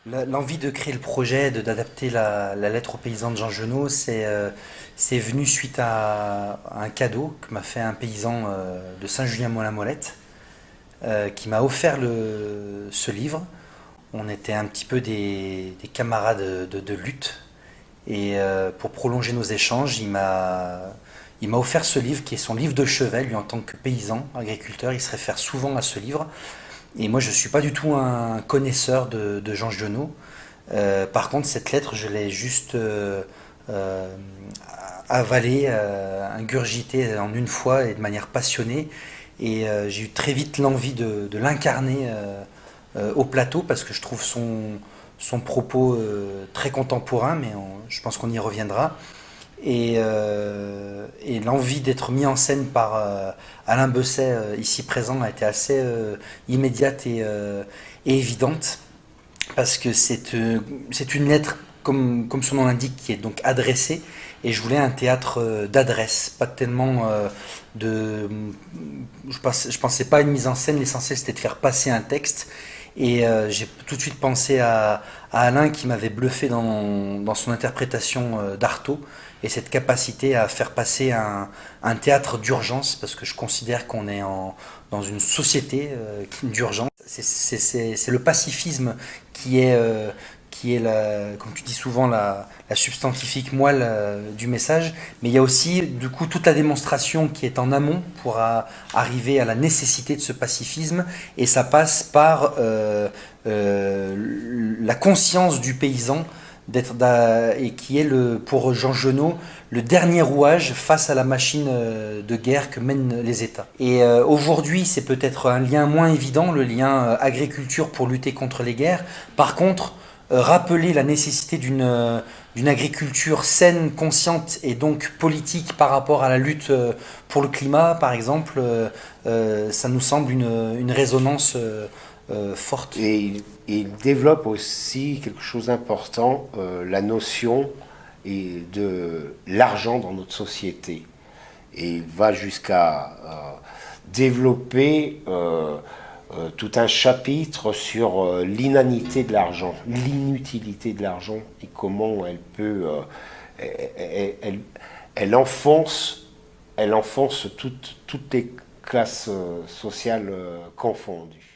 L'envie de créer le projet, d'adapter la lettre aux paysans de Jean Genot, c'est venu suite à un cadeau que m'a fait un paysan de Saint-Julien-Molin-Molette, qui m'a offert ce livre. On était un petit peu des camarades de lutte. Et pour prolonger nos échanges, il m'a offert ce livre qui est son livre de chevet. Lui, en tant que paysan, agriculteur, il se réfère souvent à ce livre. Et moi, je ne suis pas du tout un connaisseur de Jean Genot. Par contre, cette lettre, je l'ai juste euh, avalée, ingurgitée en une fois et de manière passionnée. Et j'ai eu très vite l'envie de l'incarner au plateau parce que je trouve son propos très contemporain, mais je pense qu'on y reviendra. Et l'envie d'être mis en scène par Alain Besset, ici présent, a été assez immédiate et évidente, parce que c'est une lettre, comme son nom l'indique, qui est donc adressée, et je voulais un théâtre d'adresse, pas tellement de... je pensais pas à une mise en scène, l'essentiel c'était de faire passer un texte, et j'ai tout de suite pensé à Alain qui m'avait bluffé dans son interprétation d'Artaud et cette capacité à faire passer un théâtre d'urgence parce que je considère qu'on est dans une société d'urgence. C'est le pacifisme qui est comme tu dis souvent, la substantifique moelle du message, mais il y a aussi du coup toute la démonstration qui est en amont pour arriver à la nécessité de ce pacifisme, et ça passe par la conscience du paysan et qui est pour Jean Genot le dernier rouage face à la machine de guerre que mènent les États. Et aujourd'hui, c'est peut-être un lien moins évident, le lien agriculture pour lutter contre les guerres. Par contre, rappeler la nécessité d'une agriculture saine, consciente et donc politique par rapport à la lutte pour le climat, par exemple, ça nous semble une résonance forte. Et il développe aussi quelque chose d'important, la notion de l'argent dans notre société. Et il va jusqu'à développer tout un chapitre sur l'inanité de l'argent, l'inutilité de l'argent et comment elle peut... elle enfonce, toutes les classes sociales confondues.